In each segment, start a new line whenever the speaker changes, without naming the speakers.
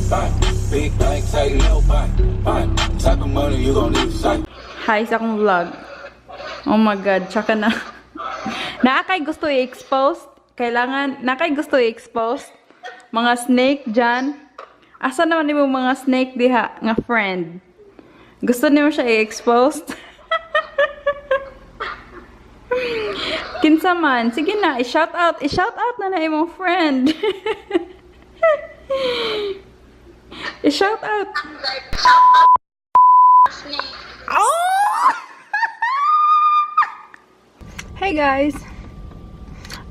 Fine, big bank, say little fine. Fine, type of money you gon' need to sight.
Hi sa akong vlog. Oh my god, tsaka na. Naakay gusto i-expose. Kailangan, nakay gusto i-expose. Mga snake dyan. Asa naman yung mga snake diha nga friend? Gusto niyo siya i-expose? Kinsa man, sige na, i-shout out na na imong friend. I-shout out. Oh! Hey guys.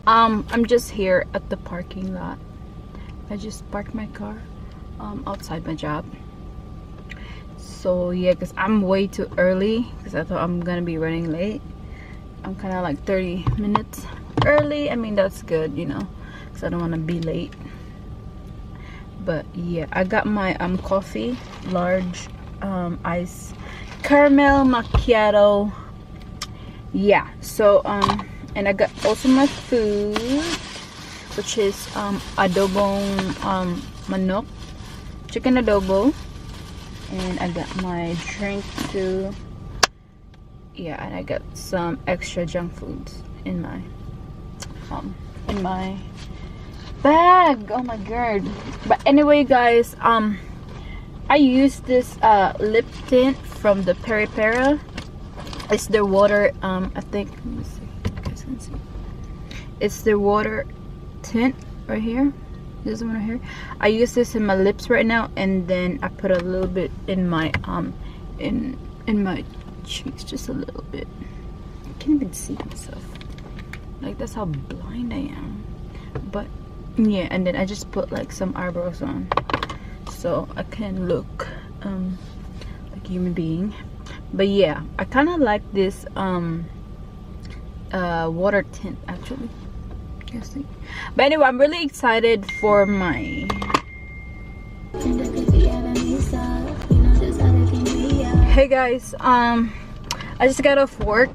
I'm just here at the parking lot. I just parked my car outside my job. So yeah, because I'm way too early because I thought I'm gonna be running late. I'm kind of like 30 minutes early. I mean, that's good, you know, because I don't want to be late. But yeah, I got my coffee, large ice caramel macchiato. Yeah, so and I got also my food, which is adobong manok, chicken adobo, and I got my drink too. Yeah, and I got some extra junk foods in my bag. Oh my god. But anyway guys, I use this lip tint from the Peri Pera. It's their water, I think, let me see, you guys can see. It's their water tint right here. This one right here. I use this in my lips right now, and then I put a little bit in my in my cheeks, just a little bit. I can't even see myself. Like, that's how blind I am. But yeah, and then I just put like some eyebrows on, so I can look like a human being. But yeah, I kind of like this water tint actually. You see. But anyway, I'm really excited for my hey guys, I just got off work,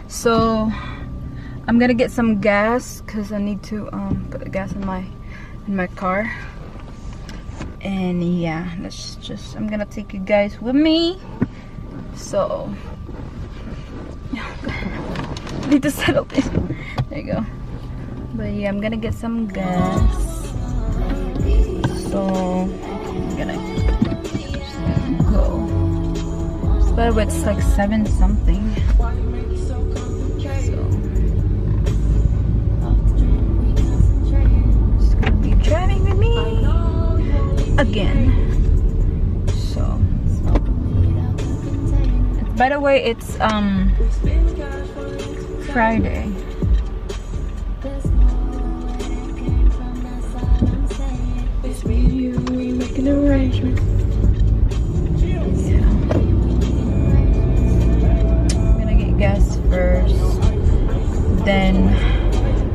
so I'm gonna get some gas because I need to put the gas in my car. And yeah, let's just, I'm gonna take you guys with me. So need to settle this. There you go. But yeah, I'm gonna get some gas. So I'm gonna go. So by the way, it's like 7 something. So just gonna be driving with me again. So by the way, it's Friday. It's me and you, we making arrangements. Yeah. I'm gonna get gas first. Then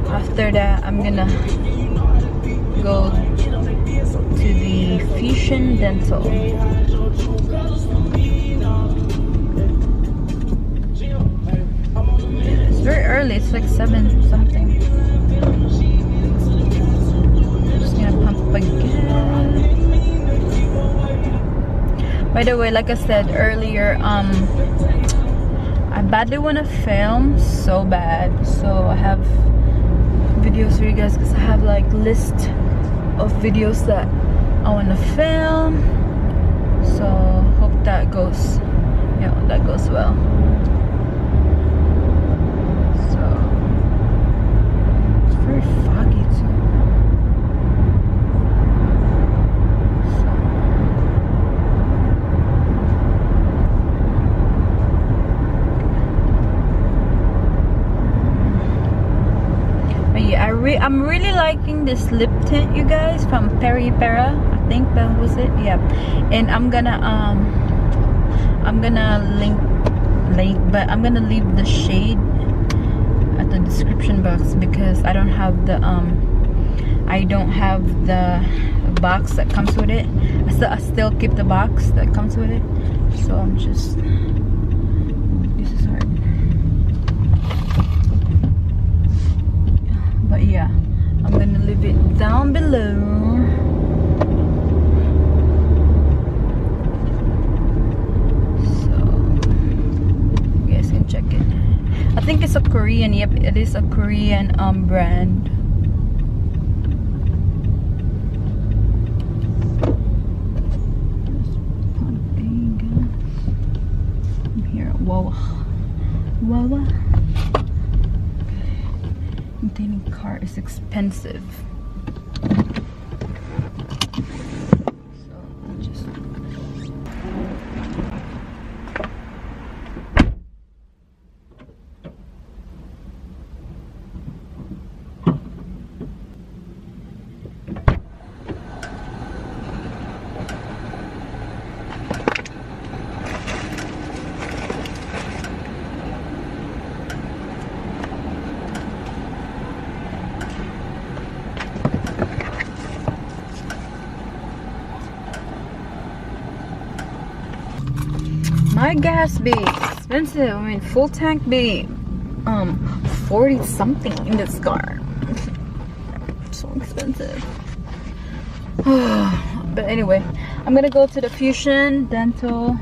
after that, I'm gonna go to the Fusion Dental. It's very early, it's like 7 something. Just gonna pump again. By the way, like I said earlier, I badly want to film so bad, so I have videos for you guys because I have like list of videos that I want to film. So hope that goes, you know, that goes well. So it's very foggy too. So but yeah, I'm really liking this lip tint, you guys, from Peri Pera. I think that was it. Yeah. And I'm gonna but I'm gonna leave the shade at the description box because I don't have the box that comes with it. I still keep the box that comes with it. So I'm just, this is hard. But yeah, I'm gonna leave it down below. Korean. Yep, it is a Korean brand. I'm here at Wawa. Maintaining car is expensive. My gas be expensive. I mean, full tank be 40 something in this car. So expensive. But anyway, I'm gonna go to the Fusion Dental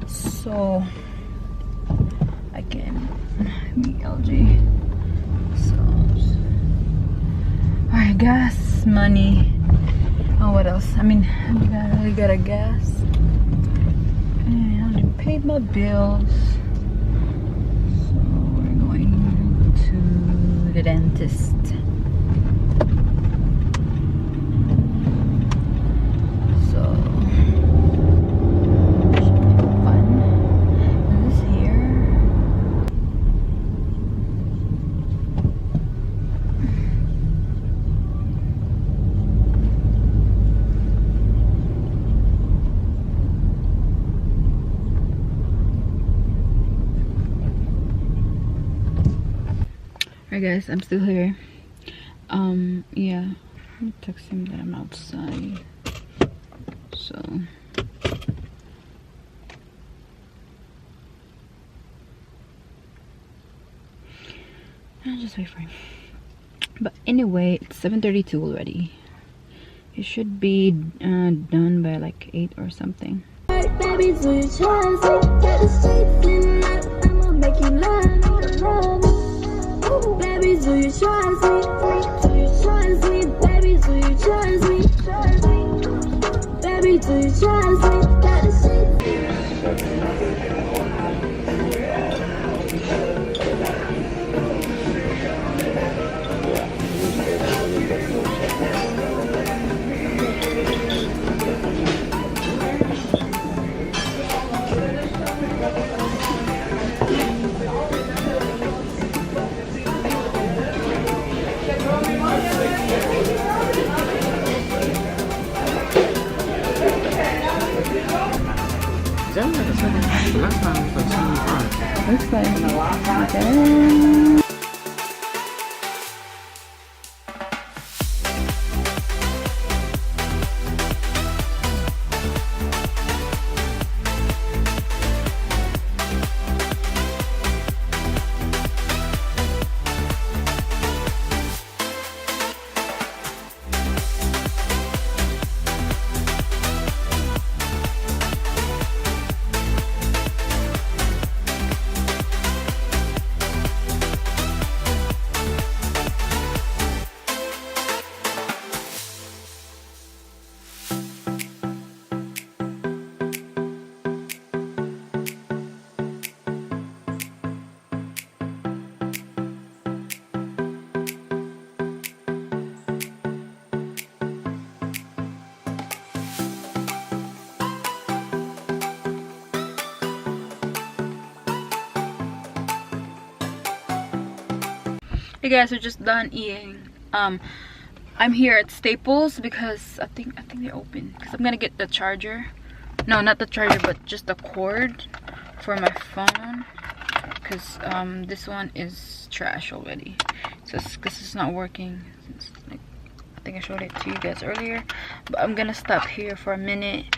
so I can meet LG. So, alright, gas money. Oh, what else? I mean, I really got a gas. Paid my bills, so we're going to the dentist. So should be fun. Is this here? Alright guys, I'm still here. Yeah, I'm text him that I'm outside. So I'll just wait for him. But anyway, it's 7:32 already. It should be done by like 8 or something. Baby, do you trust me? Get the streets in life, I'ma make you love me. Baby, do you trust me? Do you trust me? Baby, do you trust me? Baby, do you trust me? Got the shit.
Last time it was like 75.
Looks like okay. Hey guys, we're just done eating. I'm here at Staples because I think they're open. Because I'm gonna get the charger. No, not the charger, but just the cord for my phone. Because this one is trash already. So because it's not working. It's like, I think I showed it to you guys earlier. But I'm gonna stop here for a minute,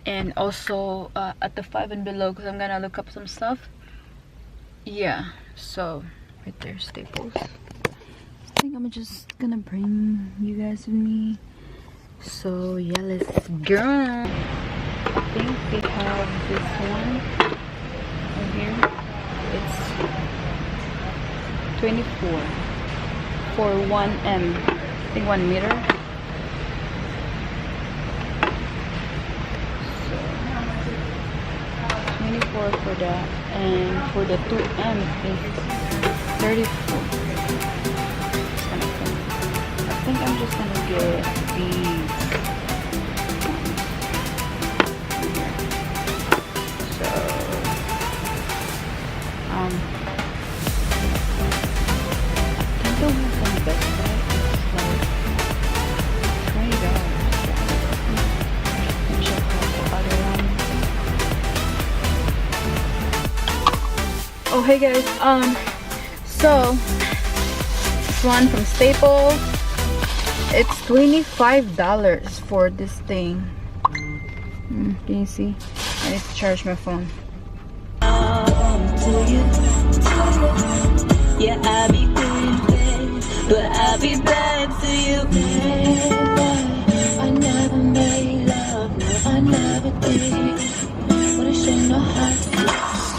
and also at the 5 and below because I'm gonna look up some stuff. Yeah, so right there, Staples. I think I'm just gonna bring you guys with me. So yeah, let's go. I think they have this one over here. It's 24 for 1 m, I think 1 meter. So 24 for that, and for the 2 m is 34. I think I'm just gonna get these. So I don't have some Best Buy. It's like $20. Let me check out the other one. Oh hey guys, so this one from Staples, it's $25 for this thing. Can you see? I need to charge my phone.
Yeah, I'll be good, babe, but I'll be bad to you, babe. I never made love, no, I never did. Wanna show no heart.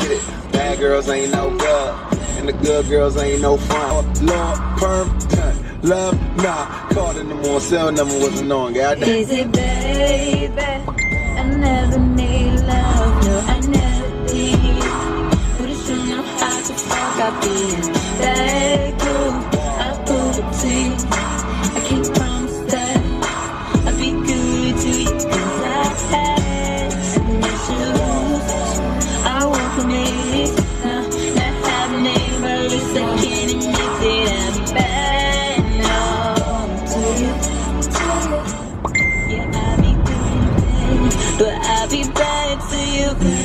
Get it. Bad girls ain't no good, and the good girls ain't no fun. Lord, perm, love, nah. Called in the morning, cell number wasn't known, goddamn.
Is it, baby? I never made love, no, I never did. Wanna show no heart to fuck up in. That cool, I'll prove it to you. I can't promise that I'll be good to you, 'cause I had some issues. I won't commit, no, not having neighbors. I can't admit that I'll be bad, no, to you. Yeah, I'll be good, babe, but I'll be bad to you, babe.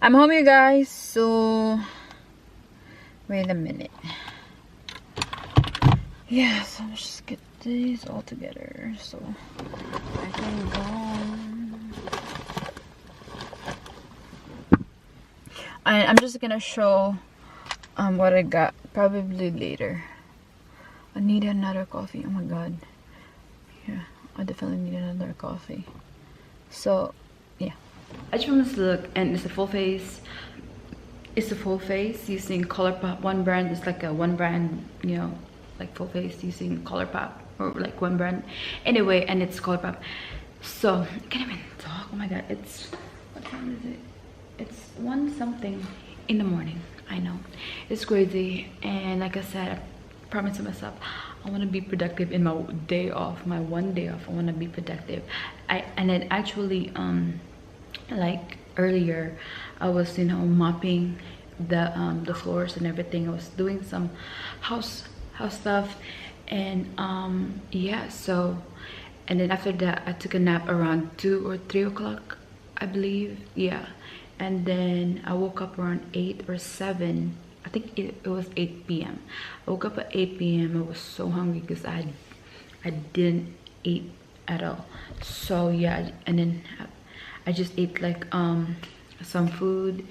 I'm home, you guys. So wait a minute. Yeah, so let's just get these all together so I can go. And I'm just gonna show what I got probably later. I need another coffee. Oh my god. Yeah, I definitely need another coffee. So yeah, I just want this look, and it's a full face. It's a full face using ColourPop. One brand is like a one brand, you know, like full face using ColourPop, or like one brand. Anyway, and it's ColourPop. So I can't even talk. Oh my god, it's, what time is it? It's 1 something in the morning. I know it's crazy, and like I said, I promised to myself I want to be productive in my day off, my one day off. I want to be productive. And then actually like earlier I was, you know, mopping the floors and everything. I was doing some house stuff, and yeah, so, and then after that I took a nap around 2 or 3 o'clock, I believe. Yeah, and then I woke up around 8 or 7. I think it was 8 p.m. I woke up at 8 p.m. I was so hungry because I didn't eat at all. So yeah, and then I just ate like some food,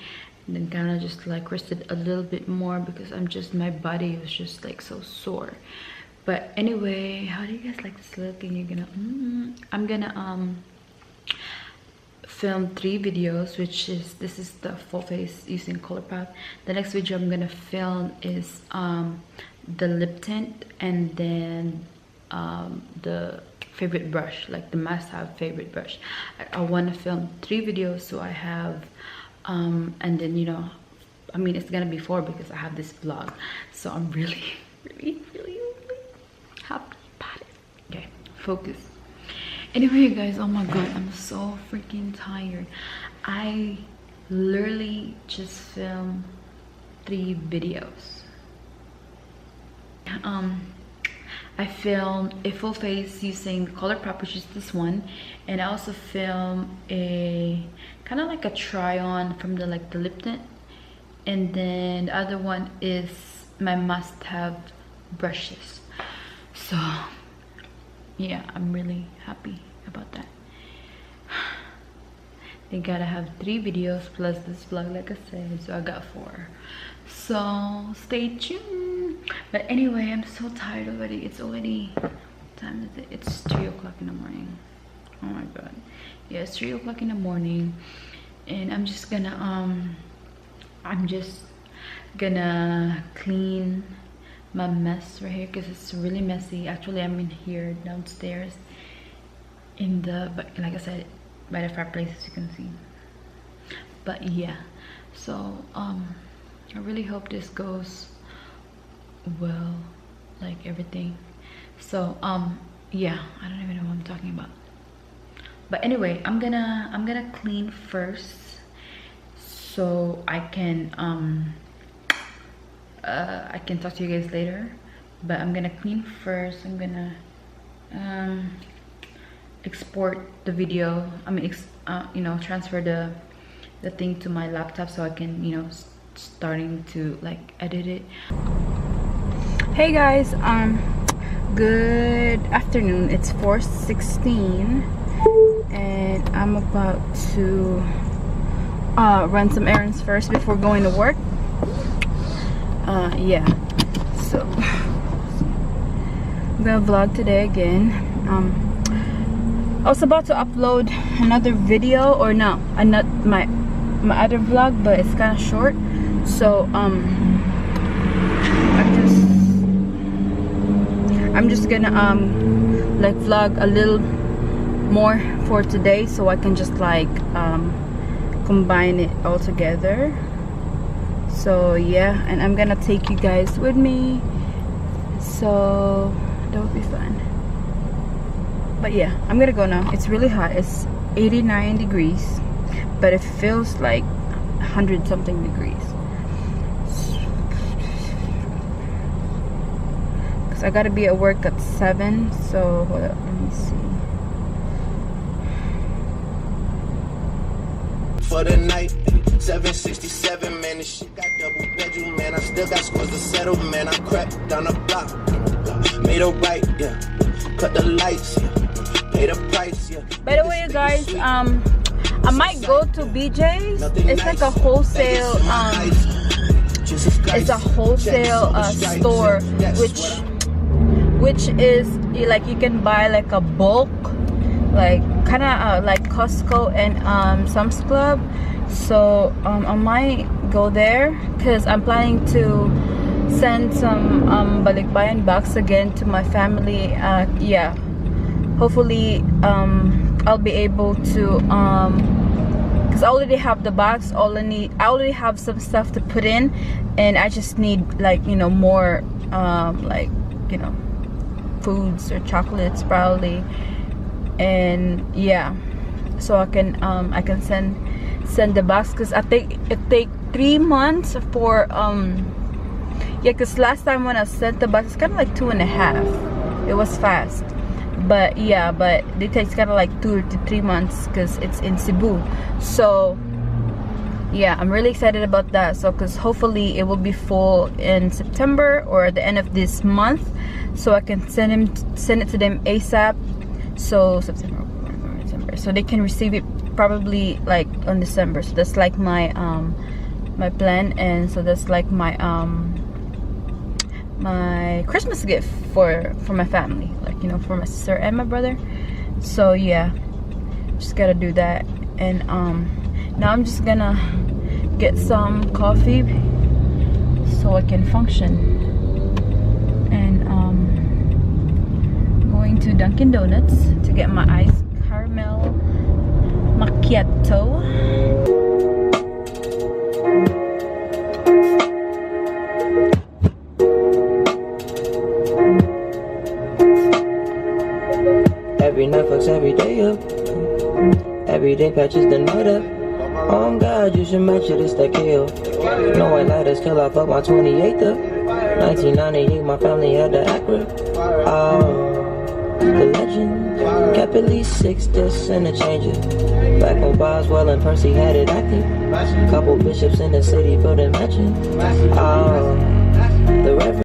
and then kind of just like rested a little bit more because my body was just like so sore. But anyway, how do you guys like this look? And you're gonna I'm gonna film 3 videos, which is, this is the full face using ColourPop. The next video I'm gonna film is the lip tint, and then the favorite brush, like the must-have favorite brush. I want to film 3 videos, so I have and then, you know, I mean, it's gonna be 4 because I have this vlog, so I'm really happy about it. Okay, focus. Anyway, you guys, oh my god, I'm so freaking tired. I literally just filmed 3 videos. I filmed a full face using ColourPop, which is this one, and I also filmed a kind of like a try on from the lip tint, and then the other one is my must-have brushes. So yeah, I'm really happy about that. They gotta have 3 videos plus this vlog, like I said, so I got 4. So stay tuned. But anyway, I'm so tired already. It's already, what time is it? It's 3 o'clock in the morning. Oh my god. Yeah, it's 3 o'clock in the morning, and I'm just gonna clean my mess right here because it's really messy. Actually, I'm in here downstairs in the, but like I said, by the fireplace, as you can see. But yeah, so I really hope this goes well, like everything. So yeah, I don't even know what I'm talking about. But anyway, I'm gonna clean first so I can talk to you guys later. But I'm gonna clean first. I'm gonna export the video, I mean you know, transfer the thing to my laptop so I can, you know, starting to like edit it.
Hey guys, good afternoon. It's 4:16 and I'm about to run some errands first before going to work. Yeah, so I'm gonna vlog today again. I was about to upload another video, or no, not my other vlog, but it's kind of short. So I'm just gonna like vlog a little more for today, so I can just like combine it all together. So yeah, and I'm gonna take you guys with me, so that would be fun. But yeah, I'm gonna go now. It's really hot. It's 89 degrees, but it feels like 100 something degrees. Cause I gotta be at work at 7. So hold up, let me see.
For the night, 767, man, this shit got double bedroom, man. I still got scores to settle, man. I crept down the block, made a right, yeah. Cut the lights, yeah. Pay the price, yeah.
By the way, you guys, I might go to BJ's. It's like a wholesale, it's a wholesale store, which is like you can buy like a bulk, like kind of like Costco and Sam's Club. So I might go there because I'm planning to send some balikbayan box again to my family. Yeah, hopefully I'll be able to because I already have the box. I already have some stuff to put in, and I just need, like, you know, more like, you know, foods or chocolates probably. And yeah, so I can send the box, because I think it take 3 months for yeah, because last time when I sent the box, it's kind of like 2.5. It was fast, but yeah, but it takes kind of like 2 to 3 months because it's in Cebu. So yeah, I'm really excited about that. So because hopefully it will be full in September or at the end of this month, so I can send it to them ASAP. So September, so they can receive it
probably like on December. So that's like my my plan, and so that's like my my Christmas gift for my family, like, you know, for my sister and my brother. So yeah, just gotta do that. And now I'm just gonna get some coffee so I can function. And going to Dunkin' Donuts to get my iced caramel macchiato.
Every night fucks every day up. Every day patches the night up. Oh God, you should match it, it's that kill. No white lighters kill, I fuck my 28th up. 1998, my family had the Acura. The legend. Kept at least 6 discs and a changer. Back when Boswell and Percy had it active. Couple bishops in the city for the mention. The Reverend.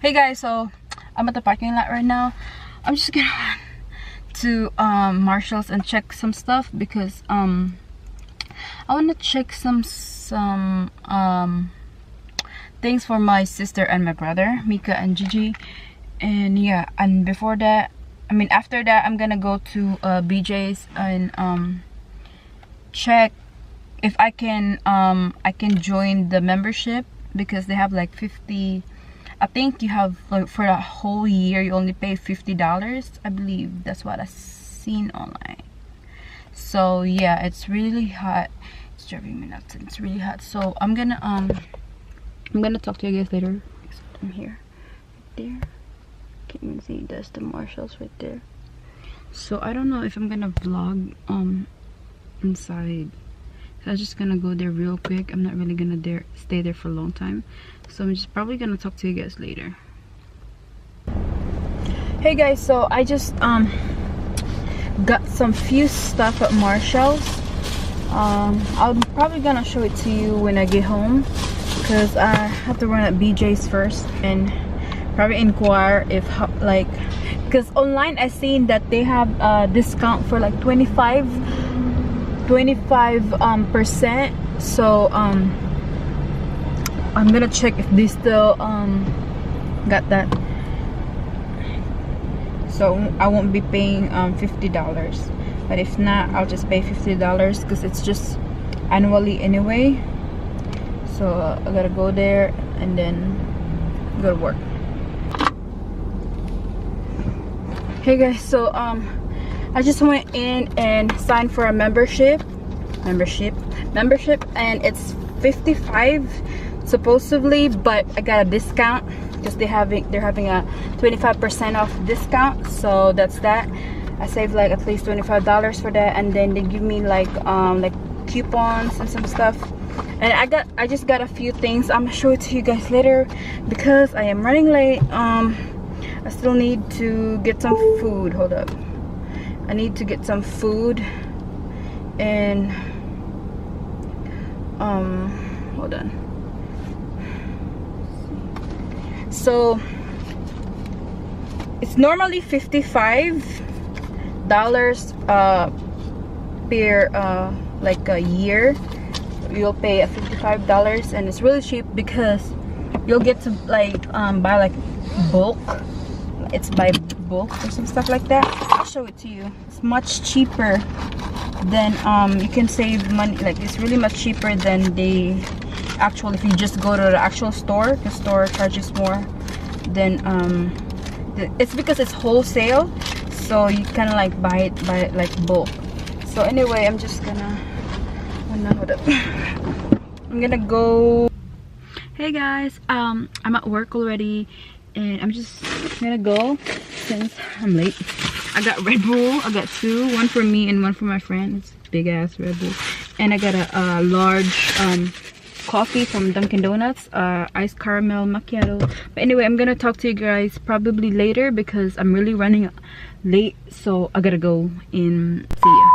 Hey guys, so I'm at the parking lot right now. I'm just gonna run to Marshall's and check some stuff because I want to check some things for my sister and my brother, Mika and Gigi. And yeah, and before that, I mean after that, I'm gonna go to BJ's and check if I can join the membership, because they have like 50, I think you have, like, for a whole year you only pay $50, I believe. That's what I've seen online. So yeah, it's really hot. It's driving me nuts and it's really hot. So I'm gonna talk to you guys later. I'm here, right there. Can you see? That's the Marshalls right there. So I don't know if I'm gonna vlog inside. So I'm just gonna go there real quick. I'm not really gonna stay there for a long time. So I'm just probably gonna talk to you guys later. Hey guys, so I just got some few stuff at Marshall's. I'm probably gonna show it to you when I get home, because I have to run at BJ's first and probably inquire if, like, because online I seen that they have a discount for like 25%. So I'm gonna check if they still got that, so I won't be paying $50. But if not, I'll just pay $50 because it's just annually anyway. So I gotta go there and then go to work. Hey guys, so I just went in and signed for a membership, and it's $55 supposedly, but I got a discount because they're having a 25% off discount. So that's that. I saved like at least $25 for that, and then they give me like coupons and some stuff. And I just got a few things. I'm gonna show it to you guys later because I am running late. I still need to get some food. Hold up, I need to get some food. And hold on. So it's normally $55 per like a year. You'll pay a $55, and it's really cheap because you'll get to like buy like bulk. It's by bulk or some stuff like that. I'll show it to you. It's much cheaper than you can save money. Like, it's really much cheaper than the actual, if you just go to the actual store. The store charges more. then it's because it's wholesale, so you kind of like buy it like bulk. So anyway, I'm just gonna I'm gonna go. Hey guys, I'm at work already, and I'm just gonna go since I'm late. I got Red Bull. I got two, one for me and one for my friend. It's big ass Red Bull. And I got a large coffee from Dunkin' Donuts, iced caramel macchiato. But anyway, I'm gonna talk to you guys probably later because I'm really running late, so I gotta go and see you.